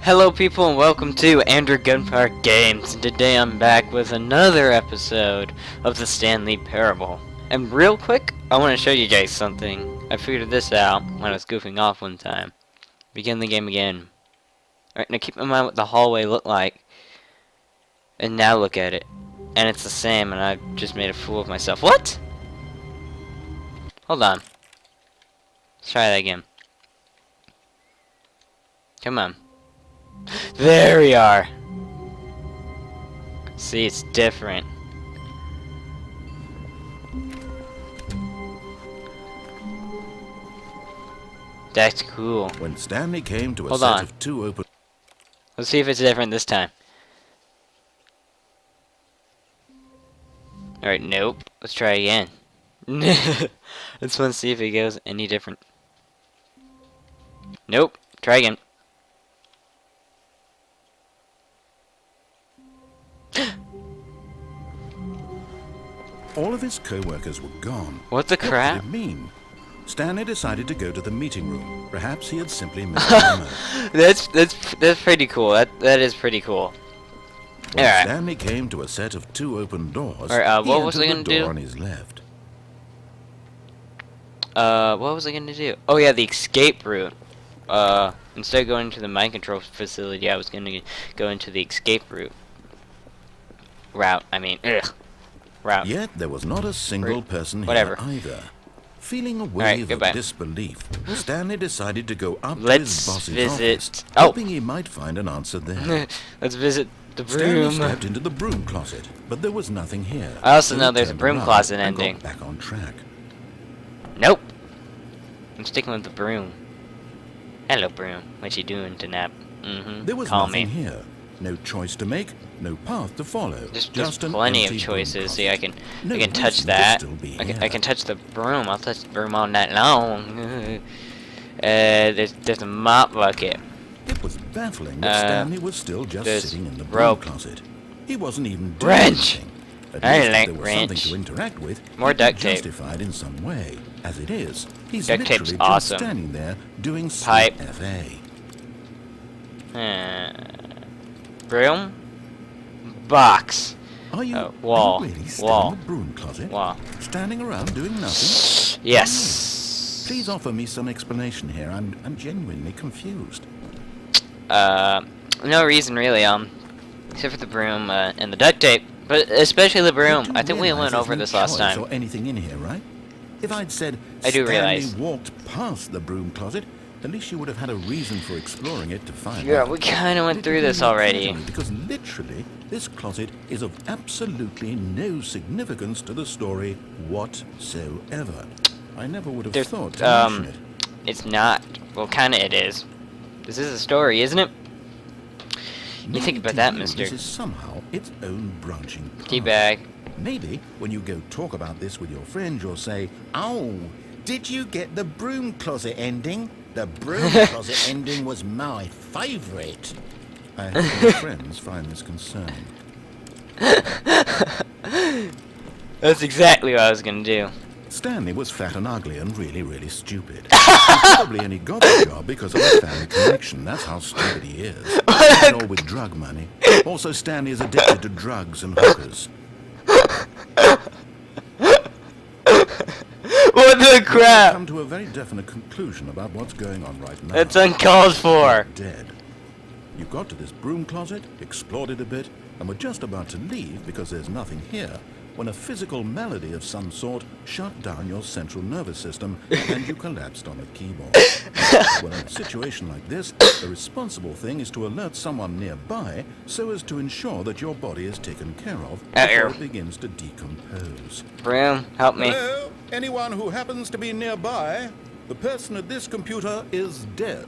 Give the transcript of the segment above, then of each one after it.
Hello people and welcome to Andrew Gunfire Games, and today I'm back with another episode of the Stanley Parable. And real quick, I want to show you guys something. I figured this out when I was goofing off one time. Begin the game again. Alright, now keep in mind what the hallway looked like. And now look at it. And it's the same, and I just made a fool of myself. What? Hold on. Let's try that again. Come on. There we are. See, it's different. That's cool. When Stanley came to a set of two open... Let's see if it's different this time. Alright, nope. Let's try again. Let's want to see if it goes any different. Nope. Try again. All of his co-workers were gone. What the crap? What did it mean? Stanley decided to go to the meeting room. Perhaps he had simply missed a memo. That's pretty cool. That is pretty cool. When Stanley came to a set of two open doors, what was I gonna do? On his left. What was I gonna do? Oh yeah, the escape route. Instead of going to the mind control facility, I was gonna go into the escape route. Route. Yet there was not a single person here either. Feeling a wave of disbelief, Stanley decided to go up to his boss's office, hoping he might find an answer there. Let's visit the broom. Stanley stepped into the broom closet, but there was nothing here. I also know there's a broom closet ending. Got back on track. Nope. I'm sticking with the broom. Hello, broom. What you doing tonight? There was nothing here. No choice to make, no path to follow. There's plenty of choices. See, I can touch that. I can touch the broom. I'll touch the broom all night long. There's a mop bucket. It was baffling that Stanley was still just sitting in the broom closet. He wasn't even doing anything. I like there was wrench. something to interact with. More duct tape. Justified in some way. As it is, he's duct literally tape's just awesome. standing there doing Pipe. FA. Broom. Box. Are you wall. really still Wall. in the broom closet? Wall. Standing around doing nothing? Yes. Please offer me some explanation here. I'm genuinely confused. No reason really, except for the broom, and the duct tape, but especially the broom. I think we went over this last time. Or anything in here, right? If I'd said I do realize. Stanley walked past the broom closet, at least you would have had a reason for exploring it to find out. Yeah, we kind of went through this already. Because literally, this closet is of absolutely no significance to the story whatsoever. I never would have thought to mention it. It's not. Well, kind of it is. This is a story, isn't it? You think about that, mister. This is somehow its own branching path. Teabag. Maybe when you go talk about this with your friend, you'll say, "Oh, did you get the broom closet ending? The broom closet ending was my favourite." I hope your friends find this concerning. That's exactly what I was gonna do. Stanley was fat and ugly and really, really stupid. He probably only got the job because of a family connection. That's how stupid he is. And all with drug money. Also, Stanley is addicted to drugs and hookers. What the crap? I've come to a very definite conclusion about what's going on right now. It's uncalled for. Dead. You got to this broom closet, explored it a bit, and were just about to leave because there's nothing here, when a physical malady of some sort shut down your central nervous system and you collapsed on the keyboard. Well, in a situation like this, the responsible thing is to alert someone nearby so as to ensure that your body is taken care of before it begins to decompose. Broom, help me. Hello? Anyone who happens to be nearby, the person at this computer is dead.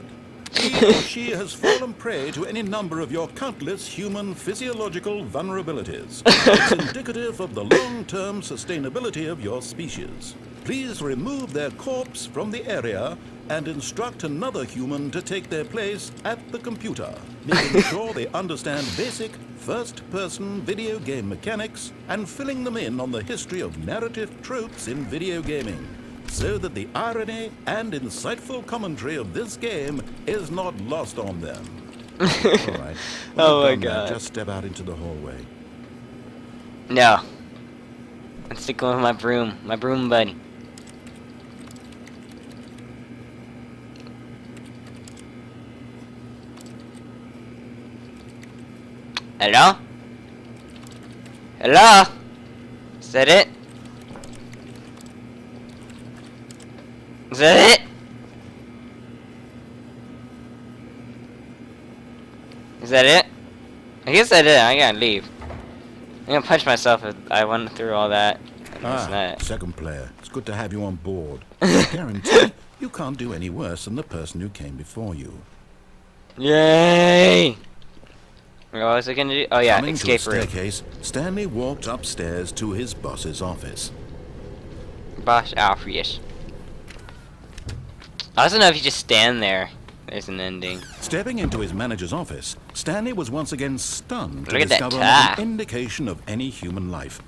He or she has fallen prey to any number of your countless human physiological vulnerabilities. It's indicative of the long-term sustainability of your species. Please remove their corpse from the area and instruct another human to take their place at the computer, making sure they understand basic first-person video game mechanics and filling them in on the history of narrative tropes in video gaming. so that the irony and insightful commentary of this game is not lost on them. All right. Oh my You've done that, god. just step out into the hallway. No. I'm sticking with my broom buddy. Hello? Hello? Is that it? Is that it? Is that it? I guess that is. I gotta leave. I'm gonna punch myself if I went through all that. That's not. Second player. It's good to have you on board. I guarantee you can't do any worse than the person who came before you. Yay! What was I gonna do? Oh yeah, Coming escape to a room. staircase, Stanley walked upstairs to his boss's office. Boss Alfreus. I also know if you just stand there, there's an ending. Stepping into his manager's office, Stanley was once again stunned to Look at that discover tie. not an indication of any human life.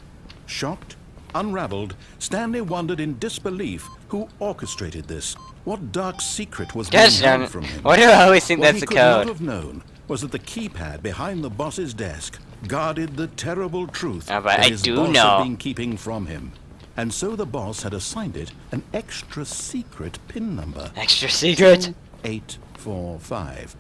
Shocked, unraveled, Stanley wondered in disbelief who orchestrated this. What dark secret was being Gosh darn held it. from him? Why do I always think What that's he the could not code? have known was that the keypad behind the boss's desk guarded the terrible truth Ah, but that I his do boss know. had been keeping from him. And so the boss had assigned it an extra secret PIN number. Extra secret. 845.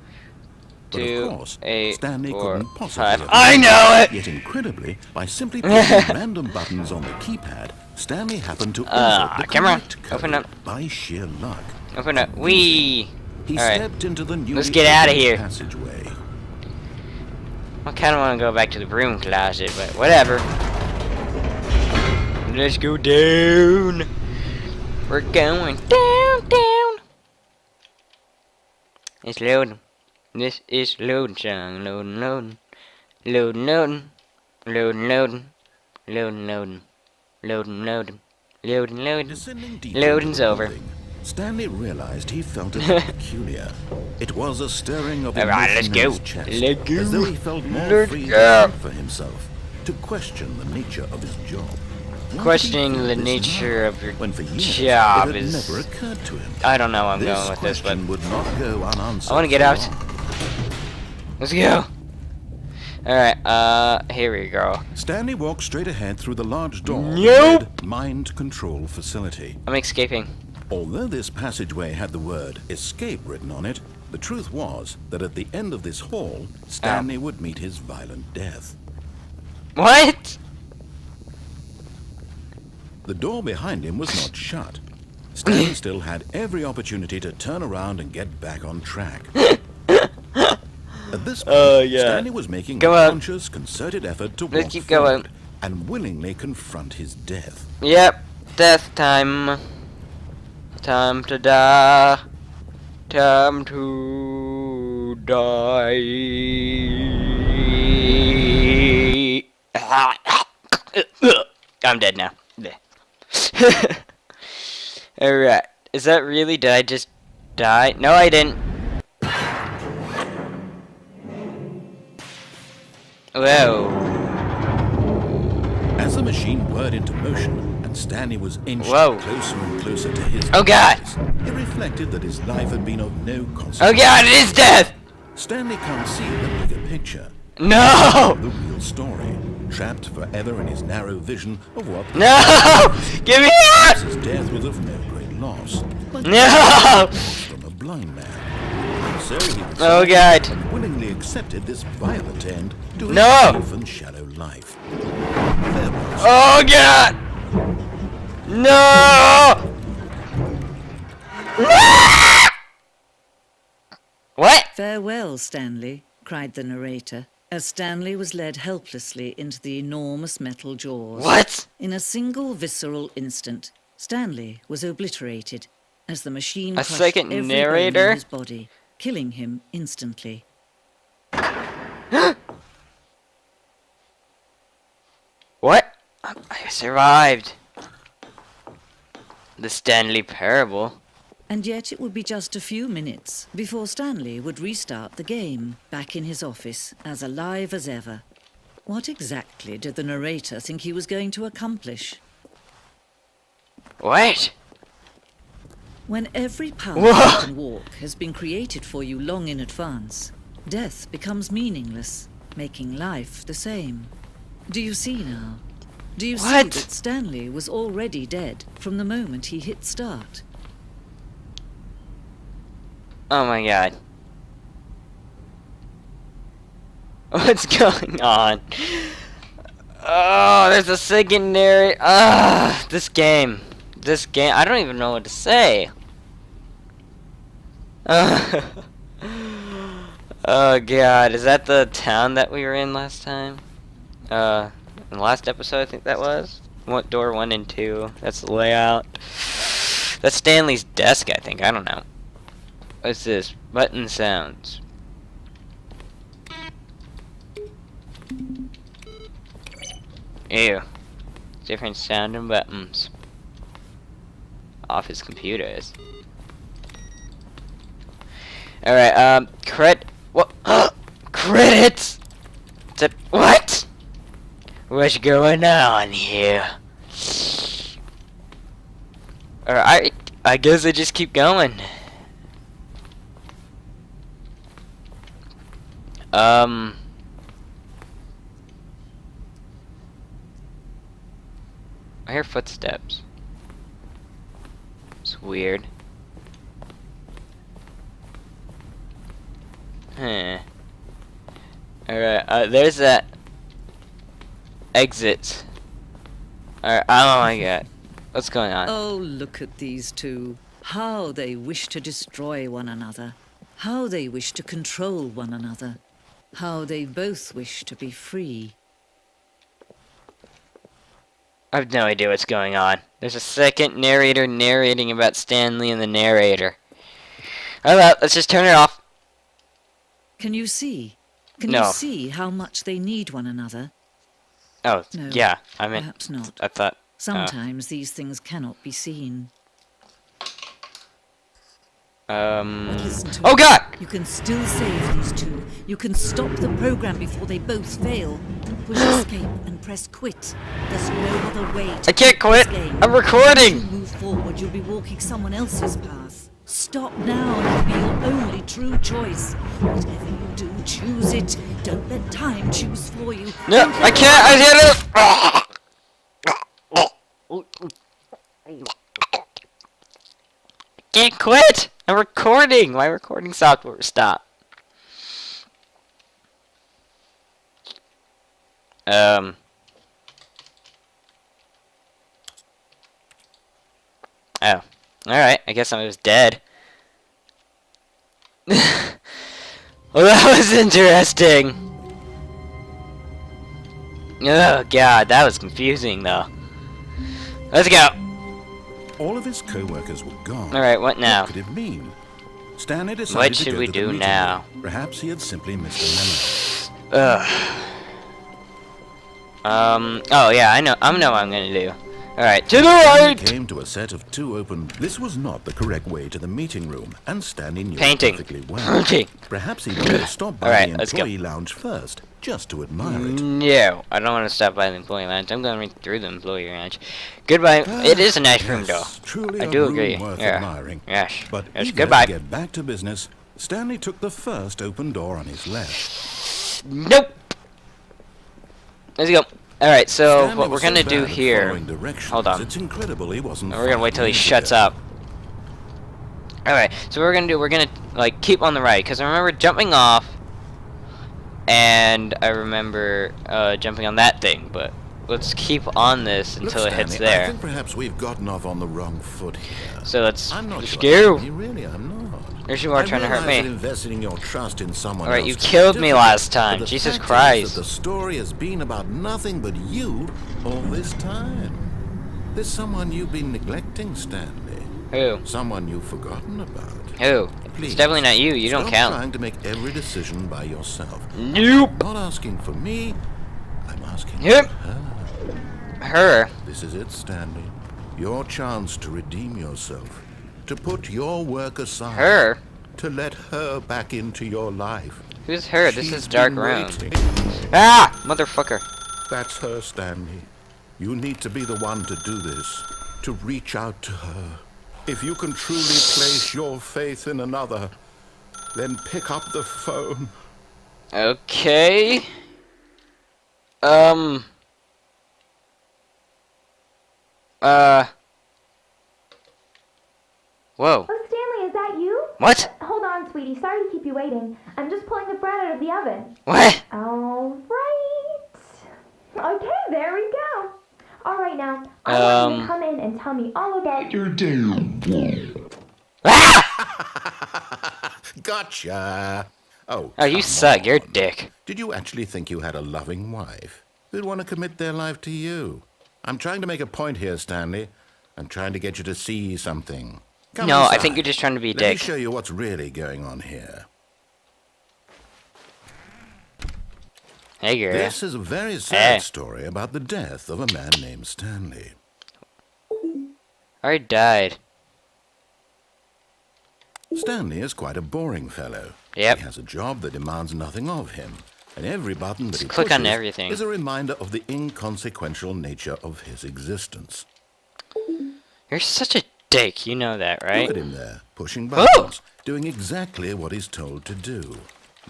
But 2, of course, 8, Stanley 4, couldn't possibly 5. have I known. know it! Yet incredibly, by simply pressing random buttons on the keypad, Stanley happened to insert the camera, correct code open up. by sheer luck. Open up. Wee! He Alright. stepped into the newly Let's get outta opened here. passageway. I kinda wanna go back to the broom closet, but whatever. Let's go down. We're going down. It's loading. This is loading song. Loading. Loading. Descending deeper Loading's into the over. building, Stanley realized he felt a bit peculiar. It was a stirring of Alright, emotion let's in go. his chest, Let's go. as though he felt more Let's free go. to think for himself, to question the nature of his job. Why did he Questioning feel the this nature now, of your when for years job it had is- never occurred to him? I don't know where I'm This going with this, but question would not go unanswered. I wanna get for out. long. let's go. Alright, here we go. Stanley walked straight ahead through the large door of Nope. the mind control facility. I'm escaping. Although this passageway had the word escape written on it, the truth was that at the end of this hall, Stanley would meet his violent death. What? The door behind him was not shut. Stanley still had every opportunity to turn around and get back on track. At this point, yeah. Stanley was making Go a on. conscious, concerted effort to Let's walk keep forward going. and willingly confront his death. Yep, death time. Time to die. Time to die. I'm dead now. Alright. Is that really? Did I just die? No, I didn't. Whoa. As the machine whirred into motion and Stanley was inched Whoa. closer and closer to his Oh, God. demise, it reflected that his life had been of no consequence. Oh god, it is death! Stanley can't see the bigger picture. No! The real story, trapped forever in his narrow vision of what No! Get me out! his death was of no great loss. Like No! from a blind man. So he Oh god. willingly accepted this violent end to his No! brief and shallow life. Farewell, Oh god! No! What? Farewell, Stanley, cried the narrator, as Stanley was led helplessly into the enormous metal jaws. What? In a single visceral instant, Stanley was obliterated as the machine A crushed second every bone narrator? in his body, killing him instantly. What? I survived. The Stanley Parable. And yet it would be just a few minutes before Stanley would restart the game, back in his office, as alive as ever. What exactly did the narrator think he was going to accomplish? What? When every path Whoa. you can walk has been created for you long in advance, death becomes meaningless, making life the same. Do you see now? Do you see What? that Stanley was already dead from the moment he hit start? Oh my god. What's going on? Oh, there's a secondary. This game. I don't even know what to say. Oh god, is that the town that we were in last time? In the last episode, I think that was. What door 1 and 2? That's the layout. That's Stanley's desk, I think. I don't know. What's this? Button sounds. Ew. Different sound and buttons. Office computers. Alright, what? Credits! What? What's going on here? Alright, I guess I just keep going. I hear footsteps. It's weird. Huh. Alright, there's that exit. Alright, oh my god. What's going on? Oh, look at these two. How they wish to destroy one another. How they wish to control one another. How they both wish to be free. I have no idea what's going on. There's a second narrator narrating about Stanley and the narrator. Alright, let's just turn it off. Can you see? Can No. you see how much they need one another? Oh, No, yeah. I mean, perhaps not. I thought. Sometimes these things cannot be seen. Listen to Oh me. god! You can still save these two. You can stop the program before they both fail. Push escape and press quit. There's no other way to I can't quit quit. this game. I'm recording. If you move forward, you'll be walking someone else's path. Stop now and it'll be your only true choice. Whatever you do, choose it. Don't let time choose for you. No, Don't I let can't. I can't quit. I'm recording. My recording software stopped. Oh, alright, I guess I was dead. Well, that was interesting. Oh god, that was confusing though. Let's go. All of his co-workers were gone. Alright, what now? What could it mean? Stanley decided What to should go we to the do meeting now? room. Perhaps he had simply missed a memo. Oh yeah, I know what I'm gonna do. Alright, to the Stanley right! came to a set of 2 open. This was not the correct way to the meeting room, and Stanley knew Painting. it perfectly well. Painting. Perhaps he wanted to stop by Alright, the let's go. employee lounge first, just to admire it. No, I don't want to stop by the employee lounge. I'm going right through the employee lounge. Goodbye. It is a nice room, though. Truly I a do room agree. worth Yeah. admiring. Yes. But Yes, eager goodbye. to get back to business, Stanley took the first open door on his left. Nope. Let's go. Alright, so Stanley what we're was gonna so do bad at here. following directions, Hold on. It's incredible he wasn't. We're gonna wait till he 5 shuts minutes up. Alright, so what we're gonna do, we're gonna like keep on the right, because I remember jumping off, and I remember jumping on that thing, but let's keep on this Look, until it hits Stanley, I there. think perhaps we've gotten off on the wrong foot here. So let's I'm not let's sure. go. Really, I'm not. There's you are trying to hurt I realize me. that investing your trust in someone Alright, else you can be killed me difficult, last but time. the Jesus fact is Christ. that the story has been about nothing but you all this time. There's someone you've been neglecting, Stanley. Who? Someone you've forgotten about. Who? Please, It's definitely not you. You don't stop count. trying to make every decision by yourself. Nope. I'm not asking for me. I'm asking Yep. for her. Her. This is it, Stanley. Your chance to redeem yourself. To put your work aside. Her? To let her back into your life. Who's her? This She's is dark been room. waiting. Ah! Motherfucker. That's her, Stanley. You need to be the one to do this. To reach out to her. If you can truly place your faith in another, then pick up the phone Okay. Whoa. Oh, Stanley, is that you? What? Hold on, sweetie. Sorry to keep you waiting. I'm just pulling the bread out of the oven. What? All right. Okay, there we go. All right, now, I want you to come in and tell me all about your day. Ah! Gotcha. Oh, Oh, you come suck. You're a on. dick. Did you actually think you had a loving wife who'd want to commit their life to you? I'm trying to make a point here, Stanley. I'm trying to get you to see something. Come No, I inside. think you're just trying to be a Let me dick. show you what's really going on here. Hey, girl. This is a very sad Hey. story about the death of a man named Stanley. I died. Stanley is quite a boring fellow. Yep. He has a job that demands nothing of him, and every button that he click on pushes everything. is a reminder of the inconsequential nature of his existence. You're such a dick. You know that, right? Look at him there, pushing buttons, doing exactly what he's told to do.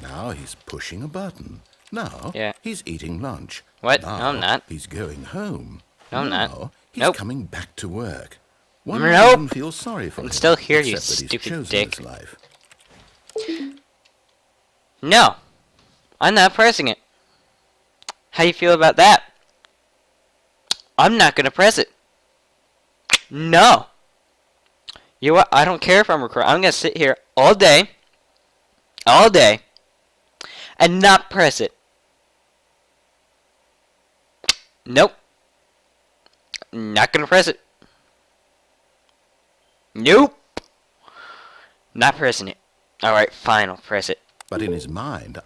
Now he's pushing a button. Now Yeah. he's eating lunch. What? Now No, I'm not. He's going home. No, I'm not. Now he's Nope. coming back to work. One Nope. might even feel sorry for I'm him. still here, you except that he's stupid chosen dick. this life. No. I'm not pressing it. How you feel about that? I'm not gonna press it. No. You know what? I don't care if I'm recording. I'm gonna sit here all day, and not press it. Nope. Not gonna press it. Nope. Not pressing it. Alright, fine, I'll press it. But in his mind,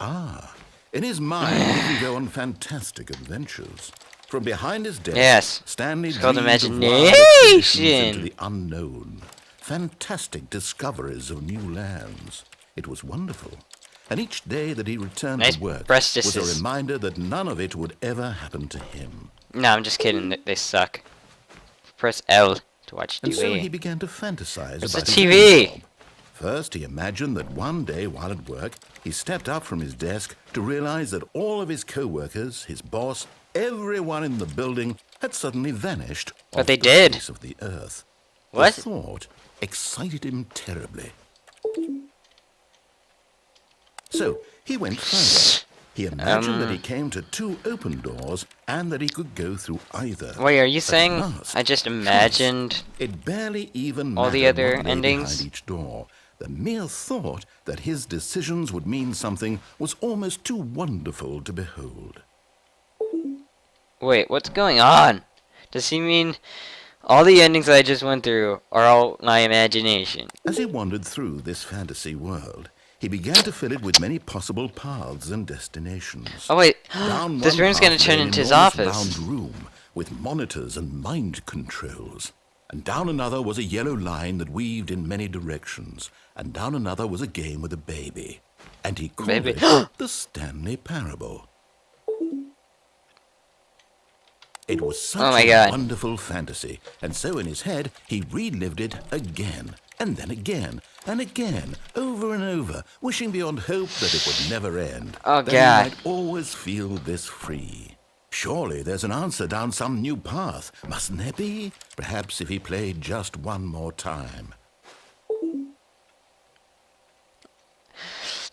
in his mind, he can go on fantastic adventures. From behind his desk, Yes. Stanley It's called dreamed of wild imagination. expeditions into the unknown, fantastic discoveries of new lands. It was wonderful. And each day that he returned Nice to work breast was a distance. reminder that none of it would ever happen to him. No, I'm just kidding. They suck. Press L to watch And so he TV. began to fantasize It's about a his own TV. job. First, he imagined that one day while at work, he stepped up from his desk to realize that all of his co-workers, his boss, everyone in the building had suddenly vanished But off they the did. face of the earth. What? The thought excited him terribly. So he went further. He imagined that he came to two open doors and that he could go through either. Wait, are you At saying last, I just chance. imagined? It barely even all the mattered other what lay endings? behind each door. The mere thought that his decisions would mean something was almost too wonderful to behold. Wait, what's going on? Does he mean all the endings that I just went through are all my imagination? As he wandered through this fantasy world, he began to fill it with many possible paths and destinations. Oh wait, Down this one room's gonna path turn lay an into his enormous office. round room with monitors and mind controls. And down another was a yellow line that weaved in many directions. And down another was a game with a baby. And he called Baby. it the Stanley Parable. It was such Oh my a God. wonderful fantasy, and so in his head he relived it again, and then again, and again, over and over, wishing beyond hope that it would never end. Oh, that God. he might always feel this free. Surely there's an answer down some new path, mustn't there be? Perhaps if he played just one more time.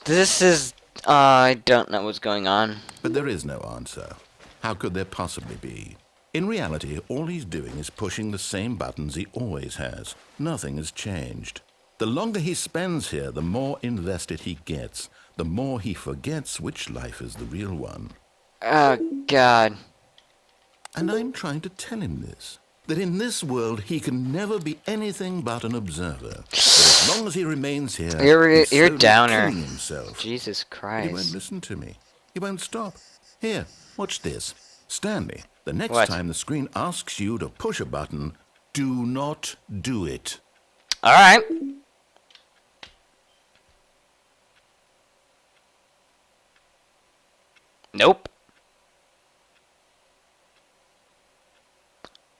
This is... I don't know what's going on. But there is no answer. How could there possibly be? In reality, all he's doing is pushing the same buttons he always has. Nothing has changed. The longer he spends here, the more invested he gets, the more he forgets which life is the real one. Oh, God. And I'm trying to tell him this, that in this world he can never be anything but an observer. That as long as he remains here, he's You're slowly downer. killing himself. Jesus But he won't Christ. listen to me. He won't stop. Here, watch this. Stanley, the next What? time the screen asks you to push a button, do not do it. Alright. Nope.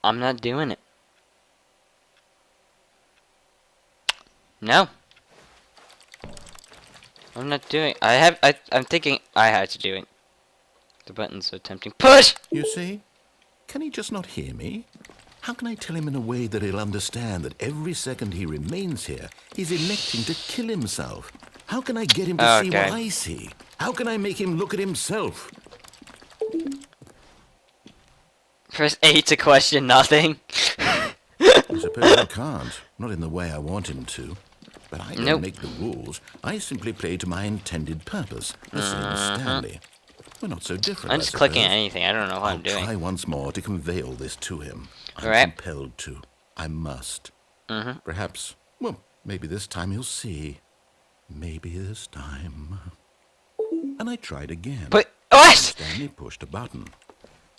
I'm not doing it. No. I'm not doing. I'm thinking I had to do it. The button's so tempting. Push! You see? Can he just not hear me? How can I tell him in a way that he'll understand that every second he remains here, he's electing to kill himself? How can I get him to see what I see? How can I make him look at himself? Press A to question nothing. I suppose I can't. Not in the way I want him to. But I don't make the rules. I simply play to my intended purpose. The same as Stanley. We're not so different. I'm just clicking at anything. I don't know what I'm doing. I'll try once more to convey all this to him. I'm compelled to. I must. Perhaps, well, maybe this time he'll see. Maybe this time. And I tried again. But what? Stanley pushed a button.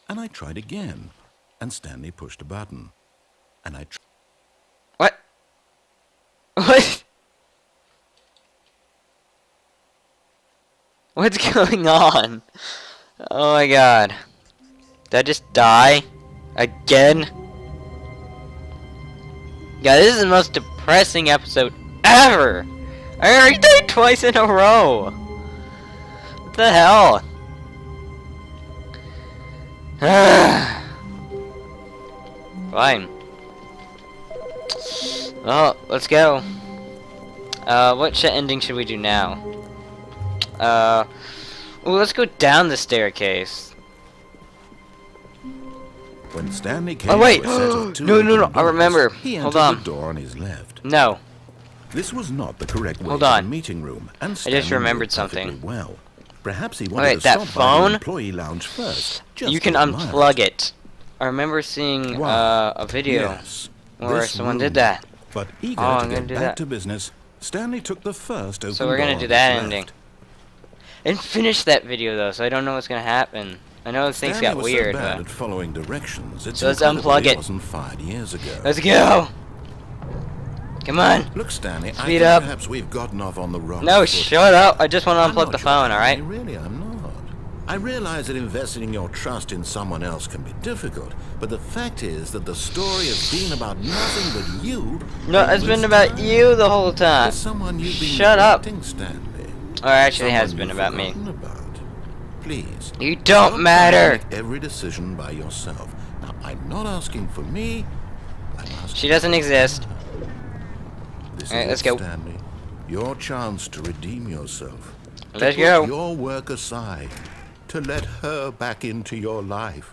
And I tried again. And Stanley pushed a button. And I What? What? What's going on? Oh my god. Did I just die? Again? Yeah, this is the most depressing episode ever! I already died twice in a row! What the hell? Fine. Well, let's go. What ending should we do now? Well, let's go down the staircase. When Stanley came Oh wait! to a set of two No! I remember. He Hold entered on. the door on his left. No. This was not the correct way Hold to on. the meeting room, and I just Stanley remembered knew it perfectly something. well. Perhaps he wanted Wait, to that stop by phone? the employee lounge first. Just You can to admire unplug it. I remember seeing a video Yes, where this someone room. did that. But eager Oh, to I'm gonna get do back that. to business, Stanley took the first open So we're door gonna on do his that left. ending. And finish that video though, so I don't know what's gonna happen. I know things Stanley got was weird, so bad but at following directions. It's So let's incredible unplug he it. wasn't fired years ago. let's go. Come on. Look, Stanley, I Speed think up. perhaps we've gotten off on the wrong No, foot. shut up. I just want to I'm unplug not the your phone, enemy, alright? Really, I'm not. I realize that investing your trust in someone else can be difficult, but the fact is that the story has been about nothing but you. No, all it's been this about time. you the whole time. There's someone you've been Shut up. neglecting, Stanley. Or actually, it has Someone been you've about me. forgotten about. Please. You don't stop trying to matter. make every decision by yourself. Now, I'm not asking for me. I'm asking She doesn't exist. This Alright, is let's it, go. Stanley. Your chance to redeem yourself. Let's to go. Put your work aside. To let her back into your life.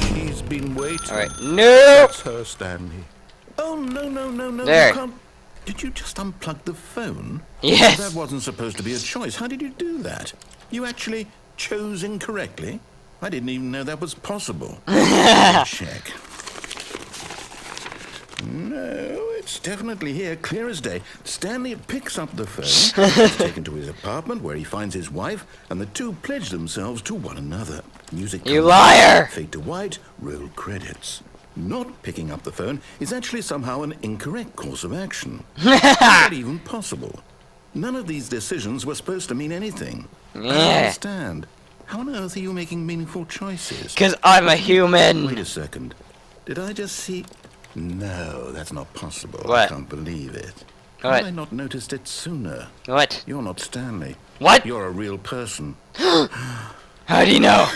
She's been waiting. Alright. No! That's her, Stanley. Oh, no. There. You can't. Did you just unplug the phone? Yes. That wasn't supposed to be a choice. How did you do that? You actually chose incorrectly? I didn't even know that was possible. Check. No, it's definitely here, clear as day. Stanley picks up the phone, is taken to his apartment where he finds his wife, and the two pledge themselves to one another. Music You comes liar! on, fade to white, roll credits. Not picking up the phone is actually somehow an incorrect course of action. Not even possible. None of these decisions were supposed to mean anything. I don't Yeah. understand. How on earth are you making meaningful choices? Because I'm a Wait human. a second. Did I just see... No, that's not possible. What? I can't believe it. How What? had I not noticed it sooner? What? You're not Stanley. What? You're a real person. How do you know?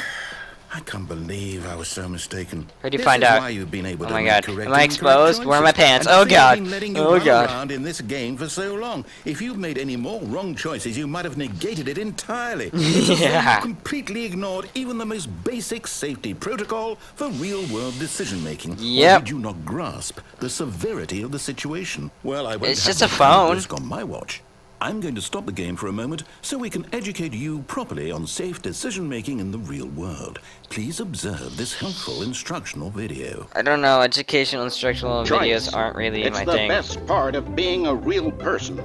I can't believe I was so mistaken. Where'd you This find is out? why you've been able Oh to my make God. correct Am I and incorrect exposed? Where are my choices. pants? And Oh I've God. been letting you Oh run God. around in this game for so long. If you'd made any more wrong choices, you might have negated it entirely. It's as though Yeah. you completely ignored even the most basic safety protocol for real-world decision-making. Or Yep. did you not grasp the severity of the situation? Well, I won't It's have just a that kind of phone. risk on my watch. I'm going to stop the game for a moment so we can educate you properly on safe decision-making in the real world. Please observe this helpful instructional video. I don't know. Educational instructional Choice. videos aren't really It's my the thing. best part of being a real person.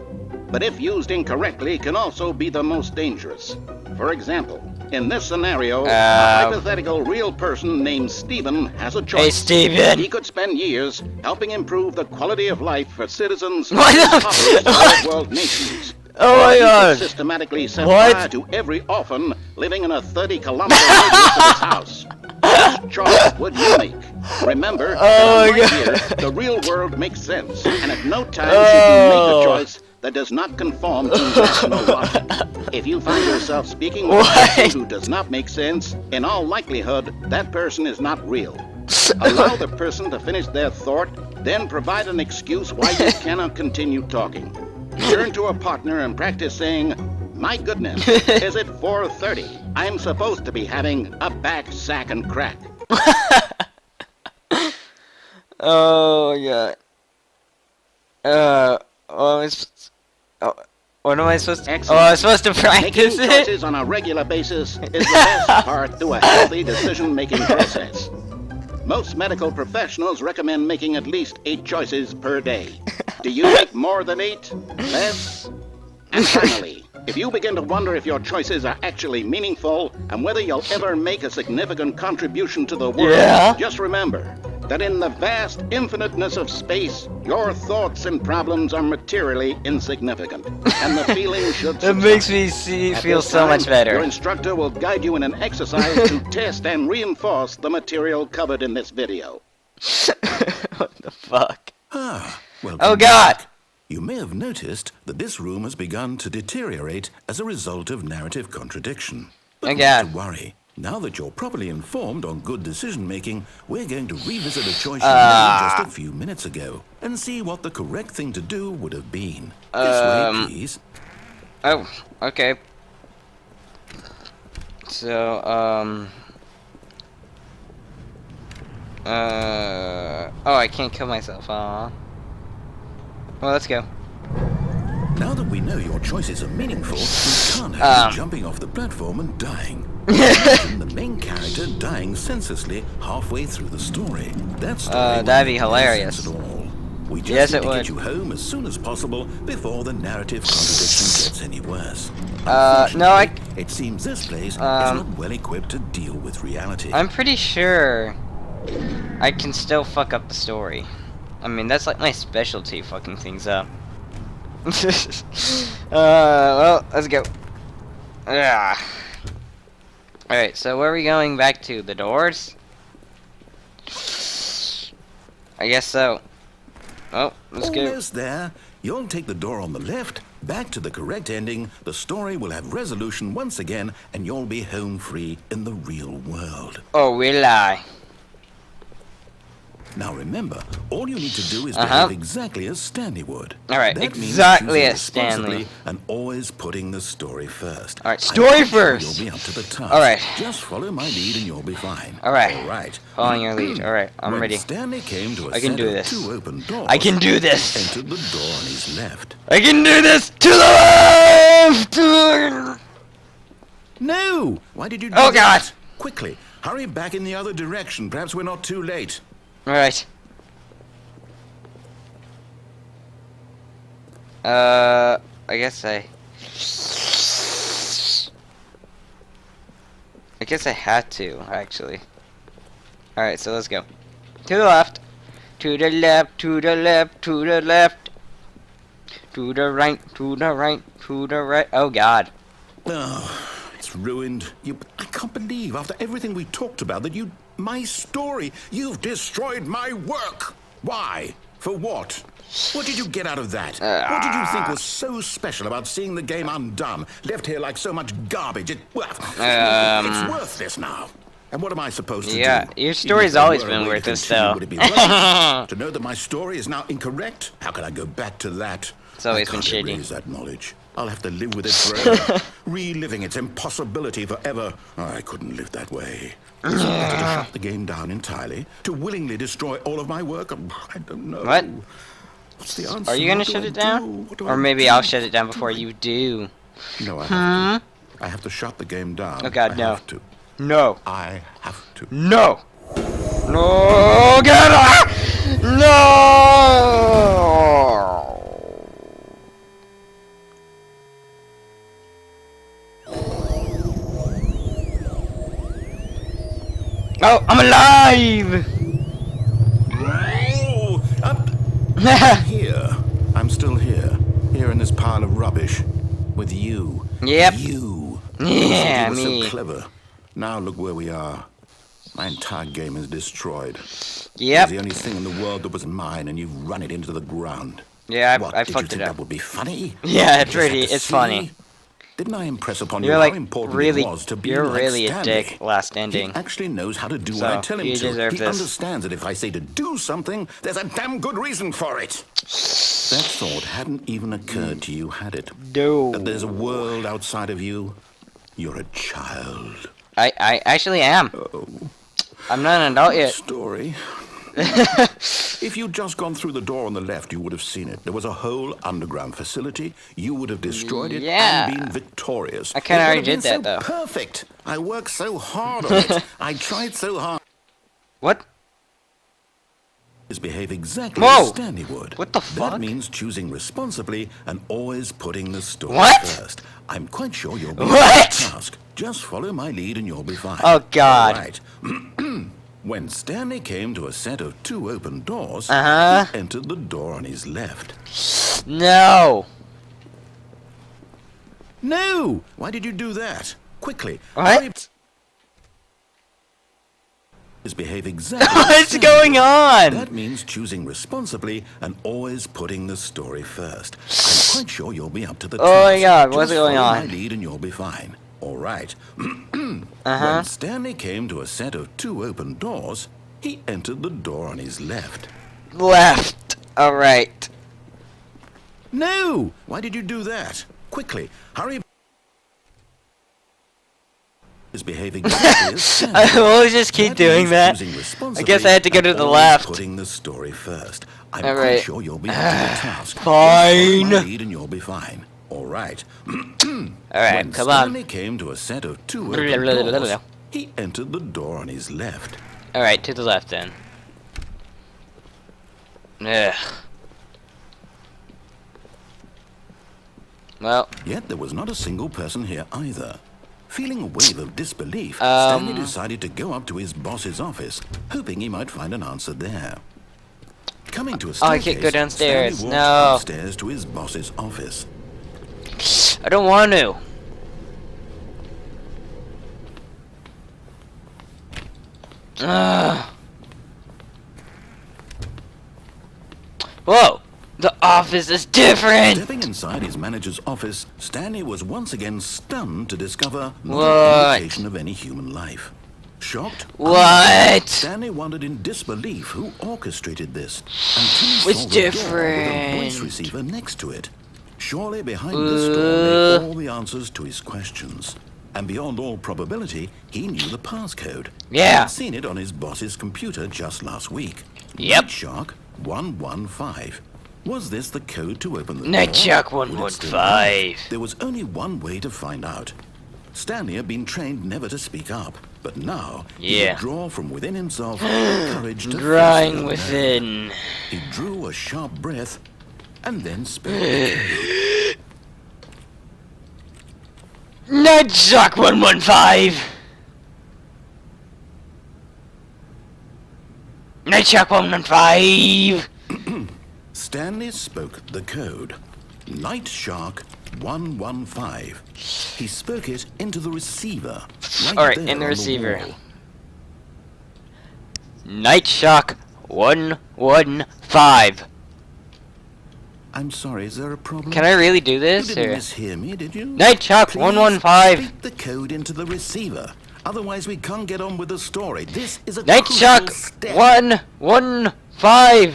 But if used incorrectly, can also be the most dangerous. For example, in this scenario, a hypothetical real person named Stephen has a choice. Hey, Steven. He could spend years helping improve the quality of life for citizens of What the the- populous what? third world nations. Oh my He could God. systematically set What? fire to every orphan living in a 30-kilometer radius of his house. Which choice would you make? Remember, Oh that my right God. here, the real world makes sense, and at no time should you make a choice that does not conform to rational logic. If you find yourself speaking with a person who does not make sense, in all likelihood, that person is not real. Allow the person to finish their thought, then provide an excuse why you cannot continue talking. Turn to a partner and practice saying, "My goodness, is it 4:30? I'm supposed to be having a back, sack, and crack." Oh yeah. What am I supposed to? Excellent. Oh, I'm supposed to practice Making it. choices on a regular basis is the best part to a healthy decision-making process. Most medical professionals recommend making at least 8 choices per day. Do you make more than 8? Less? And finally, if you begin to wonder if your choices are actually meaningful and whether you'll ever make a significant contribution to the world, just remember that in the vast infiniteness of space, your thoughts and problems are materially insignificant, and the feeling should It subside. makes me feel so much better. Your instructor will guide you in an exercise to test and reinforce the material covered in this video. What the fuck? Well, Oh god! you may have noticed that this room has begun to deteriorate as a result of narrative contradiction. But not to worry. Now that you're properly informed on good decision-making, we're going to revisit a choice you made just a few minutes ago and see what the correct thing to do would have been. This way, please. Oh, okay. So, oh, I can't kill myself, Well, let's go. Now that we know your choices are meaningful, we can't have you jumping off the platform and dying. Imagine the main character dying senselessly halfway through the story. That's that'd be hilarious. At all. We just need to get you home as soon as possible before the narrative contradiction gets any worse. No, it seems this place is not well equipped to deal with reality. I'm pretty sure I can still fuck up the story. I mean, that's like my specialty, fucking things up. Well, let's go. Alright, so where are we going back to? The doors? I guess so. Oh, let's go. Almost there. You'll take the door on the left, back to the correct ending, the story will have resolution once again, and you'll be home free in the real world. Oh, will I? Now remember, all you need to do is behave exactly as Stanley would. Alright, That exactly means as Stanley. And always putting the story first. Alright, story first! You'll be up to the task. Alright. Just follow my lead and you'll be fine. Alright. Alright. Following your lead. Alright, I'm When ready. Stanley came to a I can set do of this. 2 open doors, I can do this! entered the door on his left. I can do this! To the left! No! Why did you do Oh, that? God. Quickly, hurry back in the other direction. Perhaps we're not too late. Alright. I guess I had to, actually. Alright, so let's go. To the left. To the left, to the left, to the left. To the right, to the right, to the right. Oh, God. Oh, it's ruined. I can't believe, after everything we talked about, that my story, you've destroyed my work. Why? For what? What did you get out of that? What did you think was so special about seeing the game undone, left here like so much garbage? It's worthless now. And what am I supposed to do? Yeah, your story's always been worthless, though. Would it be worthless? To know that my story is now incorrect? How can I go back to that? It's always been I can't shitty. erase that knowledge. I'll have to live with it forever, reliving its impossibility forever. I couldn't live that way. Is it better to shut the game down entirely? To willingly destroy all of my work? I don't know. What? What's the answer? Are you gonna shut it down? Or maybe I'll shut it down before you do. No, I have to. I have to shut the game down. Oh, God, I no. have to. No. I have to. No! No! Get out! No! Oh, I'm alive! Oh, I'm here. I'm still here. Here in this pile of rubbish. With you. Yep. You. Yeah, You were me. so clever. Now look where we are. My entire game is destroyed. Yep. It's the only thing in the world that was mine, and you've run it into the ground. Yeah, What, I did you fucked think it that up. would be funny? Yeah, You it's just had pretty. to It's see? funny. Didn't I impress upon You're you like how important really, it was to be you're like really Stanley? a dick. Last ending. He actually knows how to do So, what I tell him you to. deserve He this. understands that if I say to do something, there's a damn good reason for it. That thought hadn't even occurred to you, had it? No. That there's a world outside of you? You're a child. I actually am. Oh, I'm not an adult what yet. story? If you'd just gone through the door on the left, you would have seen it. There was a whole underground facility. You would have destroyed it Yeah. and been victorious. I kinda It would already have been did that, so though. Perfect. I worked so hard on it. I tried so hard. What? Behave exactly Whoa. as Stanley would. What the fuck? That means choosing responsibly and always putting the story What? first. I'm quite sure you'll be What? on the task. Just follow my lead and you'll be fine. Oh, God. All right. When Stanley came to a set of 2 open doors, Uh-huh. he entered the door on his left. No. No! Why did you do that? Quickly. hurry. What? Behave exactly as What's Stanley going would. on? That means choosing responsibly and always putting the story first. I'm quite sure you'll be up to the task. Oh my God, what's Just going follow on? my lead and you'll be fine. All right. Uh-huh. When Stanley came to a set of 2 open doors, he entered the door on his left. Left. All right. No! Why did you do that? Quickly, hurry. Behave exactly as Stanley I would. will just keep doing means that. choosing I responsibly guess I had to go and to the always left. Putting the story first. I'm All quite right. sure you'll be up to the task. Just Fine. follow my lead and you'll be fine. All right. All right, When come on. Stanley came to a set of 2 open doors, he entered the door on his left. All right, to the left then. Ugh. Well, Yet there was not a single person here either. Feeling a wave of disbelief, Stanley decided to go up to his boss's office, hoping he might find an answer there. Coming to a Oh, I staircase, can't go downstairs. Stanley walked No. upstairs to his boss's office. I don't want to. Ugh. Whoa! The office is different! Stepping inside his manager's office, Stanley was once again stunned to discover not What? an indication of any human life. Shocked? What? Stanley wondered in disbelief who orchestrated this until he It's saw the door with a different. voice receiver next to it. Surely behind this door lay all the answers to his questions. And beyond all probability, he knew the passcode. Yeah. He'd seen it on his boss's computer just last week. Yep. Shark 115. Was this the code to open the door? Night Shark Would it still 115. work? There was only one way to find out. Stanley had been trained never to speak up, but now he Yeah. would draw from within himself courage to face the Drawing unknown. within. He drew a sharp breath and then spoke. the code. Night Shark 115! Night Shark 115! Stanley spoke the code. Night Shark 115. He spoke it into the receiver. Alright, there in the on receiver. wall. Night Shark 115. I'm sorry, is there a problem? Can I really do You this? didn't Or? mishear me, did you? Night Shark Please 115. speak the code into the receiver. Otherwise, we can't get on with the story. This is a Night crucial Shark step. 115.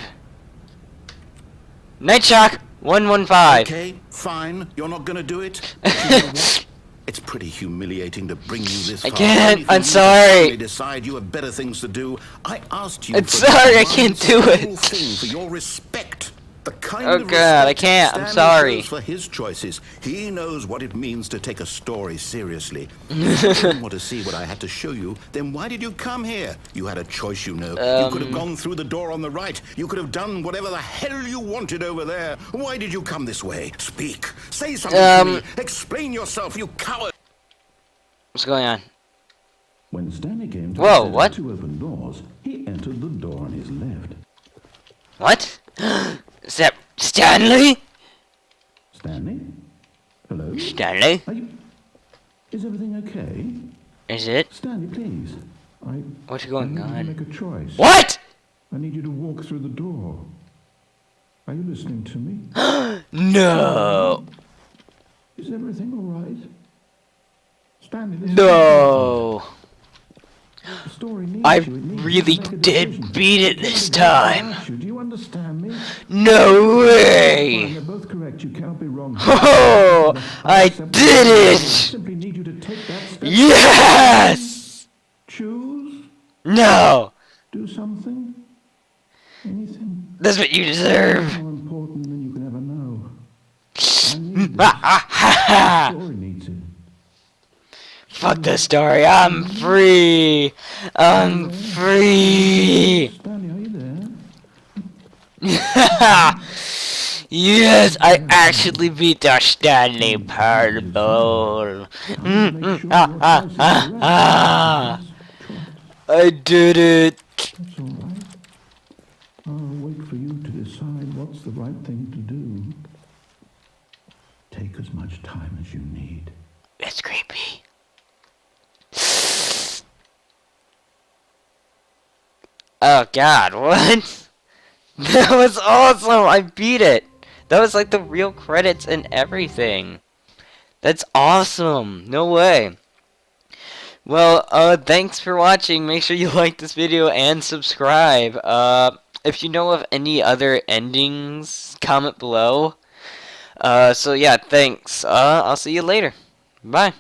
Night Shark 115. Okay, fine. You're not gonna do it. But you know what? It's pretty humiliating to bring you this I far. can't, only for I'm you to sorry. suddenly decide you have better things to do. I asked you. I'm for sorry, I one can't do simple it. Thing for your respect. The kind Oh, of God, I respect can't, I'm Stanley sorry. shows for his choices. He knows what it means to take a story seriously. If you didn't want to see what I had to show you, then why did you come here? You had a choice, you know. You could have gone through the door on the right. You could have done whatever the hell you wanted over there. Why did you come this way? Speak. Say something to me. Explain yourself, you coward. What's going on? When Stanley came to Whoa, what? 2 open doors, he entered the door on his left. What? Is that Stanley? Stanley? Hello? Stanley? Is everything okay? Is it? Stanley, please. What's going on? Make a choice. What? I need you to walk through the door. Are you listening to me? No. Is everything all right? Stanley, this No. the story needs I you. It needs you really to make a did decision. beat it I this told you what I time. asked you. Do you understand me? No Fine, way. they're both correct. You cannot be wrong. Oh, I accept did what you're saying. I it. simply need you to take that step. Yes. Choose. No. Do something. Anything. That's what you deserve. More important than you can ever know. I need Ha ha ha this. ha. The story needs it. Fuck the story. I'm free. I'm free. Stanley, are you there? Yes, I actually beat the Stanley Parable. I did it. That's all right. I'll wait for you to decide what's the right thing to do. Take as much time as you need. It's creepy. Oh god, what? That was awesome! I beat it! That was like the real credits and everything. That's awesome! No way. Well, thanks for watching. Make sure you like this video and subscribe. If you know of any other endings, comment below. So yeah, thanks. I'll see you later. Bye.